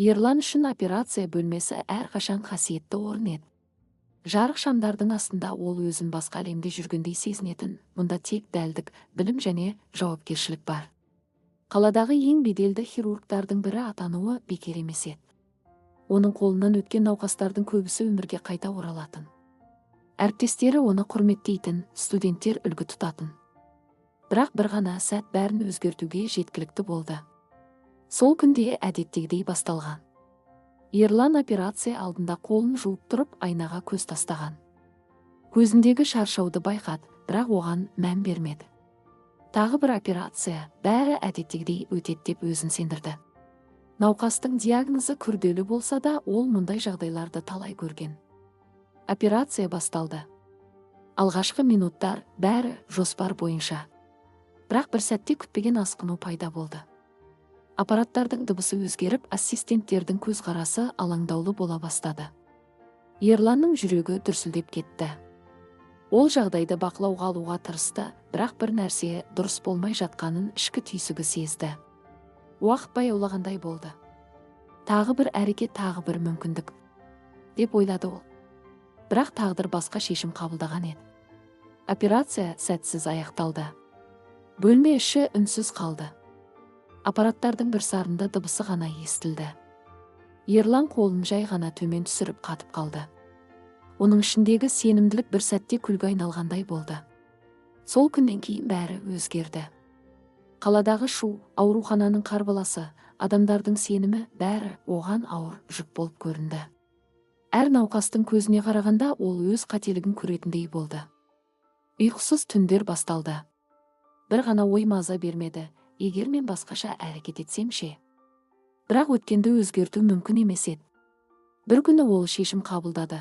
Ерлан үшін операция бөлмесі әрқашан қасиетті орын еді. Жарық шамдардың астында ол өзін басқа әлемде жүргендей сезінетін, мұнда тек дәлдік, білім және жауапкершілік бар. Қаладағы ең беделді хирургтардың бірі атануы бекер емес еді. Оның қолынан өткен науқастардың көбісі өмірге қайта оралатын. Әріптестері оны құрметтейтін, студенттер үлгі тұтатын. Бірақ бір ғана сәт бәрін өзгертуге жеткілікті болды. Сол күнде әдеттегідей басталған. Ерлан операция алдында қолын жуып тұрып айнаға көз тастаған. Көзіндегі шаршауды байқады, бірақ оған мән бермеді. Тағы бір операция, бәрі әдеттегідей өтеді деп өзін сендірді. Науқастың диагнозы күрделі болса да, ол мұндай жағдайларды талай көрген. Операция басталды. Алғашқы минуттар бәрі жоспар бойынша. Бірақ бір сәтте күтпеген асқыну пайда болды. Аппараттардың дыбысы өзгеріп, ассистенттердің көзқарасы алаңдаулы бола бастады. Ерланның жүрегі дүрсілдеп кетті. Ол жағдайды бақылауға алуға тырысты, бірақ бір нәрсе дұрыс болмай жатқанын ішкі түйсігі сезді. Уақыт баяулағандай болды. Тағы бір әрекет, тағы бір мүмкіндік, деп ойлады ол. Бірақ тағдыр басқа шешім қабылдаған еді. Операция сәтсіз аяқталды. Бөлме іші үнсіз қалды. Аппараттардың бір сарында дыбысы ғана естілді. Ерлан қолын жай ғана төмен түсіріп қатып қалды. Оның ішіндегі сенімділік бір сәтте күлге айналғандай болды. Сол күннен кейін бәрі өзгерді. Қаладағы шу, аурухананың қарбаласы, адамдардың сенімі бәрі оған ауыр жүк болып көрінді. Әр науқастың көзіне қарағанда ол өз қателігін көретіндей болды. Ұйқысыз түндер басталды. Бір ғана ой маза бермеді. Егер мен басқаша әрекет етсем ше? Бірақ өткенді өзгерту мүмкін емес еді. Бір күні ол шешім қабылдады.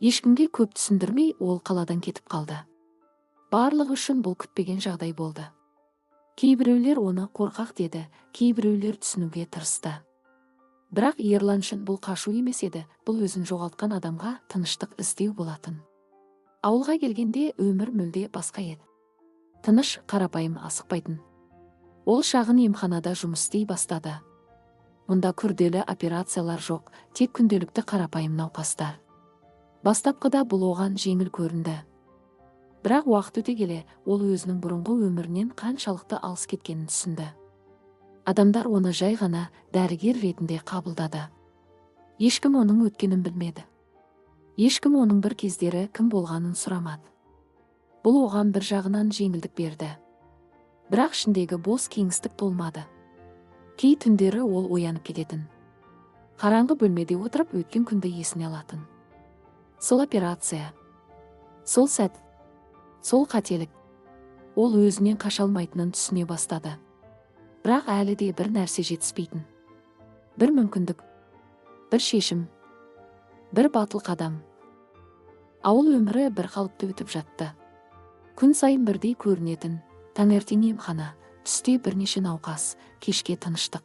Ешкімге көп түсіндірмей ол қаладан кетіп қалды. Барлығы үшін бұл күтпеген жағдай болды. Кейбіреулер оны қорқақ деді, кейбіреулер түсінуге тырысты. Бірақ Ерлан үшін бұл қашу емес еді, бұл өзін жоғалтқан адамға тыныштық іздеу болатын. Ауылға келгенде өмір мүлде басқа еді. Тыныш, қарапайым, асықпайтын. Ол шағын емханада жұмыс істей бастады. Мұнда күрделі операциялар жоқ, тек күнделікті қарапайым науқастар. Бастапқыда бұл оған жеңіл көрінді. Бірақ уақыт өте келе, ол өзінің бұрынғы өмірінен қаншалықты алыс кеткенін түсінді. Адамдар оны жай ғана дәрігер ретінде қабылдады. Ешкім оның өткенін білмеді. Ешкім оның бір кездері кім болғанын сұрамады. Бұл оған бір жағынан жеңілдік берді. Бірақ ішіндегі бос кеңістік толмады. Кей түндері ол оянып кететін. Қараңғы бөлмеде отырып өткен күнді есіне алатын. Сол операция, сол сәт, сол қателік. Ол өзінен қаша алмайтынын түсіне бастады. Бірақ әлі де бір нәрсе жетіспейтін. Бір мүмкіндік, бір шешім, бір батыл қадам. Ауыл өмірі бір қалыпты өтіп жатты. Күн сайын бірдей көрінетін. Таңертең емхана, түсте бірнеше науқас, кешке тыныштық.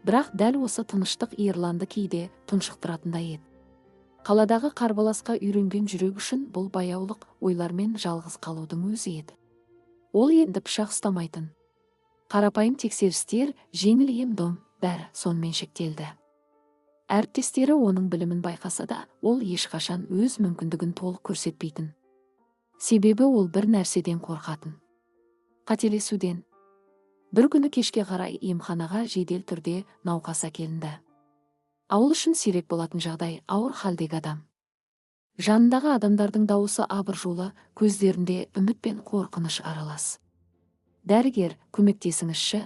Бірақ дәл осы тыныштық Ерланды кейде тұншықтыратындай еді. Қаладағы қарбаласқа үйренген жүрек үшін бұл баяулық ойлармен жалғыз қалудың өзі еді. Ол енді пышақ ұстамайтын. Қарапайым тексерістер, жеңіл ем-дом, бәрі сонымен шектелді. Әріптестері оның білімін байқаса да, ол ешқашан өз мүмкіндігін толық көрсетпейтін. Себебі ол бір нәрседен қорқатын. Қателесуден. Бір күні кешке қарай емханаға жедел түрде науқас әкелінді. Ауыл үшін сирек болатын жағдай, ауыр халдегі адам. Жанындағы адамдардың дауысы абыржулы, көздерінде үміт пен қорқыныш аралас. Дәрігер, көмектесіңізші.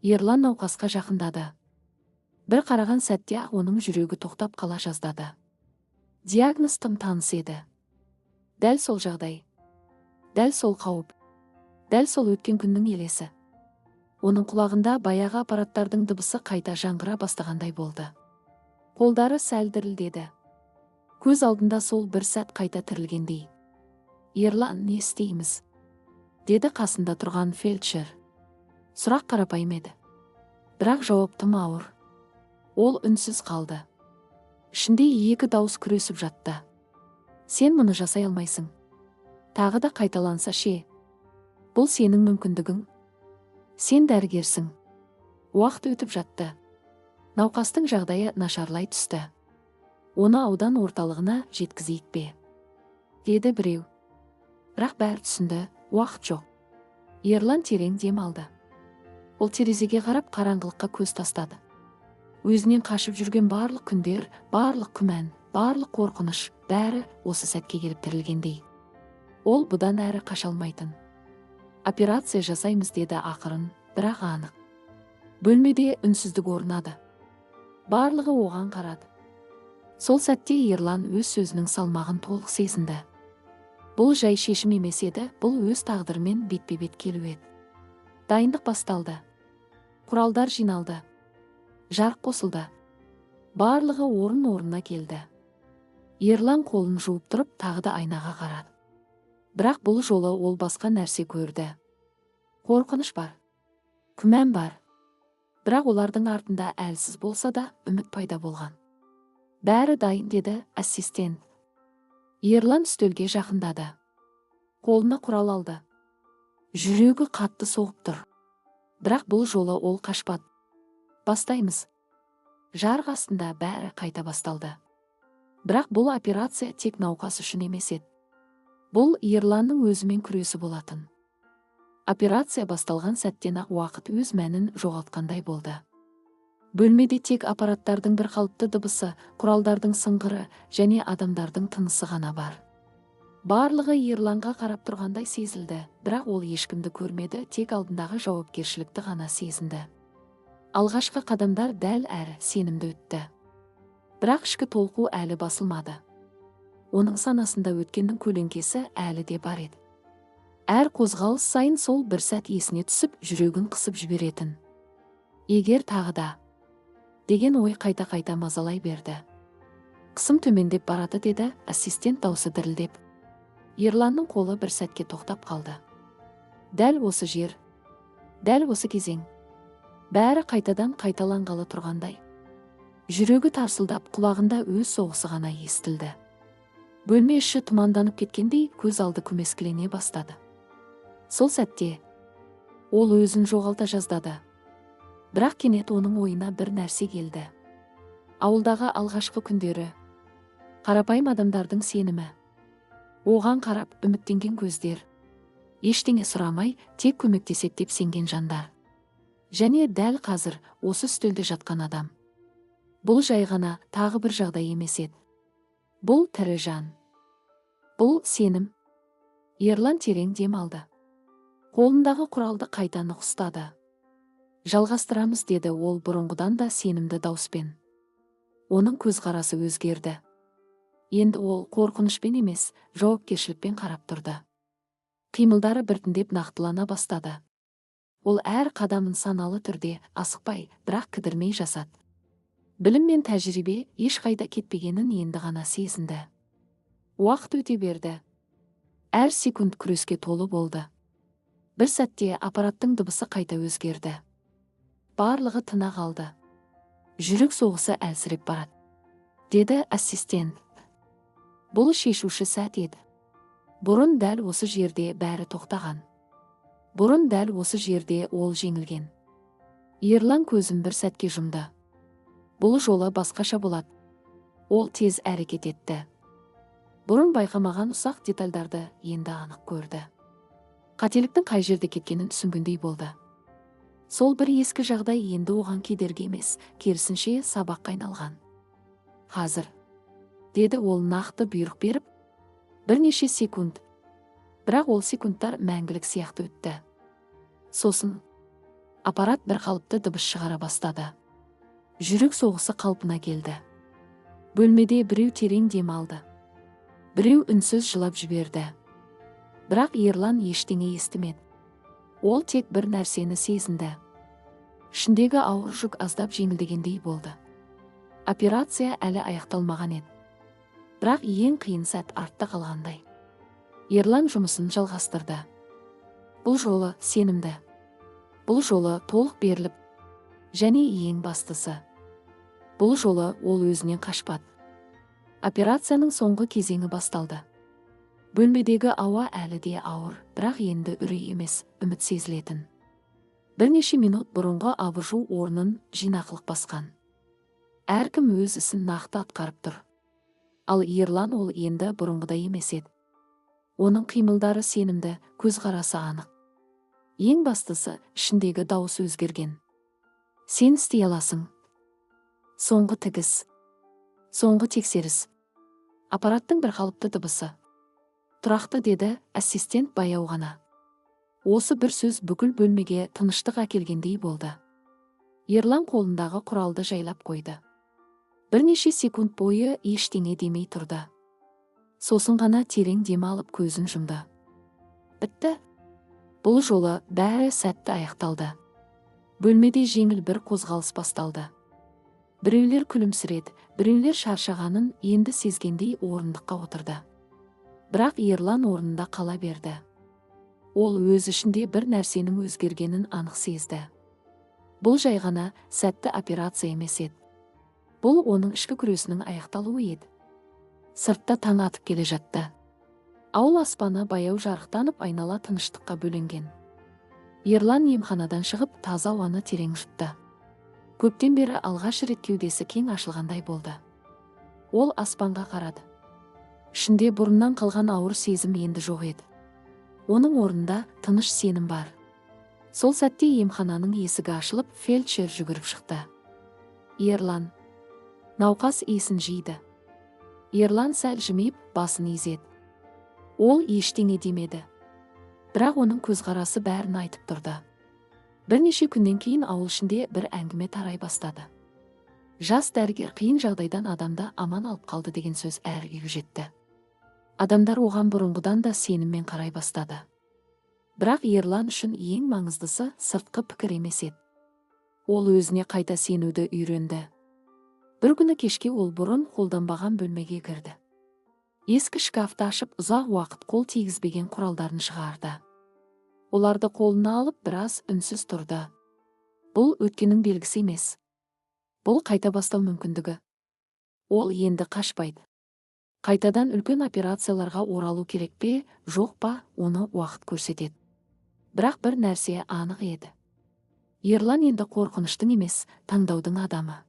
Ерлан науқасқа жақындады. Бір қараған сәтте оның жүрегі тоқтап қала жаздады. Диагноз тым таныс еді. Дәл сол жағдай. Дәл сол қауіп. Дәл сол өткен күннің елесі. Оның құлағында баяғы аппараттардың дыбысы қайта жаңғыра бастағандай болды. Қолдары сәл дірілдеді. Көз алдында сол бір сәт қайта тірілгендей. Ерлан, не істейміз? Деді қасында тұрған фельдшер. Сұрақ қарапайым еді. Бірақ жауап тым ауыр. Ол үнсіз қалды. Ішінде екі дауыс күресіп жатты. Сен мұны жасай алмайсың. Тағы да қайталанса ше? Бұл сенің мүмкіндігің. Сен дәрігерсің. Уақыт өтіп жатты. Науқастың жағдайы нашарлай түсті. Оны аудан орталығына жеткізейік пе? Деді біреу. Бірақ бәрі түсінді, уақыт жоқ. Ерлан терең дем алды. Ол терезеге қарап қараңғылыққа көз тастады. Өзінен қашып жүрген барлық күндер, барлық күмән, барлық қорқыныш, бәрі осы сәтке келіп тірілгендей. Ол бұдан әрі қаша алмайтын. Операция жасаймыз деді ақырын, бірақ анық. Бөлмеде үнсіздік орнады. Барлығы оған қарады. Сол сәтте Ерлан өз сөзінің салмағын толық сезінді. Бұл жай шешім емес еді, бұл өз тағдырымен бетпе-бет келу еді. Дайындық басталды. Құралдар жиналды. Жарық қосылды. Барлығы орын-орнына келді. Ерлан қолын жуып тұрып тағы да айнаға қарады. Бірақ бұл жолы ол басқа нәрсе көрді. Қорқыныш бар. Күмән бар. Бірақ олардың артында әлсіз болса да үміт пайда болған. Бәрі дайын деді ассистент. Ерлан үстелге жақындады. Қолына құрал алды. Жүрегі қатты соғып тұр. Бірақ бұл жолы ол қашпады. Бастаймыз. Жарық астында бәрі қайта басталды. Бірақ бұл операция тек науқас үшін емес еді. Бұл Ерланның өзімен күресі болатын. Операция басталған сәттен-ақ уақыт өз мәнін жоғалтқандай болды. Бөлмеде тек аппараттардың бір қалыпты дыбысы, құралдардың сыңғыры және адамдардың тынысы ғана бар. Барлығы Ерланға қарап тұрғандай сезілді, бірақ ол ешкімді көрмеді, тек алдындағы жауапкершілікті ғана сезінді. Алғашқы қадамдар дәл әрі сенімді өтті. Бірақ ішкі толқу әлі басылмады. Оның санасында өткеннің көлеңкесі әлі де бар еді. Әр қозғалыс сайын сол бір сәт есіне түсіп, жүрегін қысып жіберетін. Егер тағы да деген ой қайта-қайта мазалай берді. Қысым төмендеп барады деді ассистент даусы дірілдеп. Ерланның қолы бір сәтке тоқтап қалды. Дәл осы жер, дәл осы кезең. Бәрі қайтадан қайталанғалы тұрғандай. Жүрегі тарсылдап, құлағында өз соғысы ғана естілді. Бөлме іші тұманданып кеткендей, көз алды көмескілене бастады. Сол сәтте ол өзін жоғалта жаздады. Бірақ кенет оның ойына бір нәрсе келді. Ауылдағы алғашқы күндері, қарапайым адамдардың сенімі. Оған қарап үміттенген көздер. Ештеңе сұрамай, тек көмектесек деп сенген жандар. Және дәл қазір осы үстелде жатқан адам. Бұл жай ғана тағы бір жағдай емес еді. Бұл тірі жан. Бұл сенім. Ерлан терең дем алды. Қолындағы құралды қайта нық ұстады. Жалғастырамыз деді ол бұрынғыдан да сенімді дауыспен. Оның көзқарасы өзгерді. Енді ол қорқынышпен емес, жауапкершілікпен қарап тұрды. Қимылдары біртіндеп нақтылана бастады. Ол әр қадамын саналы түрде, асықпай, бірақ кідірмей жасады. Білім мен тәжірибе ешқайда кетпегенін енді ғана сезінді. Уақыт өте берді. Әр секунд күреске толы болды. Бір сәтте аппараттың дыбысы қайта өзгерді. Барлығы тына қалды. Жүрек соғысы әлсіреп барады, деді ассистент. Бұл шешуші сәт еді. Бұрын дәл осы жерде бәрі тоқтаған. Бұрын дәл осы жерде ол жеңілген. Ерлан көзін бір сәтке жұмды. Бұл жолы басқаша болады. Ол тез әрекет етті. Бұрын байқамаған ұсақ детальдарды енді анық көрді. Қателіктің қай жерде кеткенін түсінгендей болды. Сол бір ескі жағдай енді оған кедергі емес, керісінше сабаққа айналған. Қазір, деді ол нақты бұйрық беріп, бірнеше секунд. Бірақ ол секундтар мәңгілік сияқты өтті. Сосын аппарат бір қалыпты дыбыс шығара бастады. Жүрек соғысы қалпына келді. Бөлмеде біреу терең дем алды. Біреу үнсіз жылап жіберді. Бірақ Ерлан ештеңе естімеді. Ол тек бір нәрсені сезінді. Ішіндегі ауыр жүк аздап жеңілдегендей болды. Операция әлі аяқталмаған еді. Бірақ ең қиын сәт артта қалғандай. Ерлан жұмысын жалғастырды. Бұл жолы сенімді. Бұл жолы толық беріліп, және ең бастысы, бұл жолы ол өзінен қашпады. Операцияның соңғы кезеңі басталды. Бөлмедегі ауа әлі де ауыр, бірақ енді үрей емес, үміт сезілетін. Бірнеше минут бұрынғы абыржу орнын жинақылық басқан. Әркім өз ісін нақты атқарып тұр. Ал Ерлан ол енді бұрынғыдай емес еді. Оның қимылдары сенімді, көзқарасы анық. Ең бастысы, ішіндегі дауыс өзгерген. Сен істей аласың. Соңғы тігіс. Соңғы тексеріс. Аппараттың бір қалыпты дыбысы. Тұрақты, деді ассистент баяу ғана. Осы бір сөз бүкіл бөлмеге тыныштық әкелгендей болды. Ерлан қолындағы құралды жайлап қойды. Бірнеше секунд бойы ештеңе демей тұрды. Сосын ғана терең дем алып көзін жұмды. Бітті. Бұл жолы бәрі сәтті аяқталды. Бөлмеде жеңіл бір қозғалыс басталды. Біреулер күлімсіреді, біреулер шаршағанын енді сезгендей орындыққа отырды. Бірақ Ерлан орнында қала берді. Ол өз ішінде бір нәрсенің өзгергенін анық сезді. Бұл жай ғана сәтті операция емес еді. Бұл оның ішкі күресінің аяқталуы еді. Сыртта таң атып келе жатты. Ауыл аспаны баяу жарықтанып, айнала тыныштыққа бөленген. Ерлан емханадан шығып, таза ауаны терең жұтты. Көптен бері алғаш рет кеудесі кең ашылғандай болды. Ол аспанға қарады. Ішінде бұрыннан қалған ауыр сезім енді жоқ еді. Оның орнында тыныш сенім бар. Сол сәтте емхананың есігі ашылып, фельдшер жүгіріп шықты. Ерлан. Науқас есін жиды. Ерлан сәл жымиып, басын изеді. Ол ештеңе демеді. Бірақ оның көзқарасы бәрін айтып тұрды. Бірнеше күннен кейін ауыл ішінде бір әңгіме тарай бастады. Жас дәрігер қиын жағдайдан адамды аман алып қалды деген сөз әр үйге жетті. Адамдар оған бұрынғыдан да сеніммен қарай бастады. Бірақ Ерлан үшін ең маңыздысы сыртқы пікір емес еді. Ол өзіне қайта сенуді үйренді. Бір күні кешке ол бұрын қолданбаған бөлмеге кірді. Ескі шкафты ашып, ұзақ уақыт қол тигізбеген құралдарын шығарды. Оларды қолына алып, біраз үнсіз тұрды. Бұл өткеннің белгісі емес. Бұл қайта бастау мүмкіндігі. Ол енді қашпайды. Қайтадан үлкен операцияларға оралу керек пе, жоқ па, оны уақыт көрсетеді. Бірақ бір нәрсе анық еді. Ерлан енді қорқыныштың емес, таңдаудың адамы.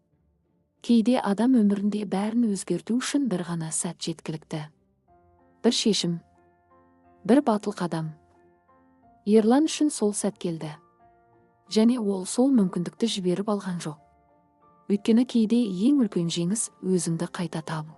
Кейде адам өмірінде бәрін өзгерту үшін бір ғана сәт жеткілікті. Бір шешім, бір батыл қадам. Ерлан үшін сол сәт келді. Және ол сол мүмкіндікті жіберіп алған жоқ. Өйткені кейде ең үлкен жеңіс өзіңді қайта табу.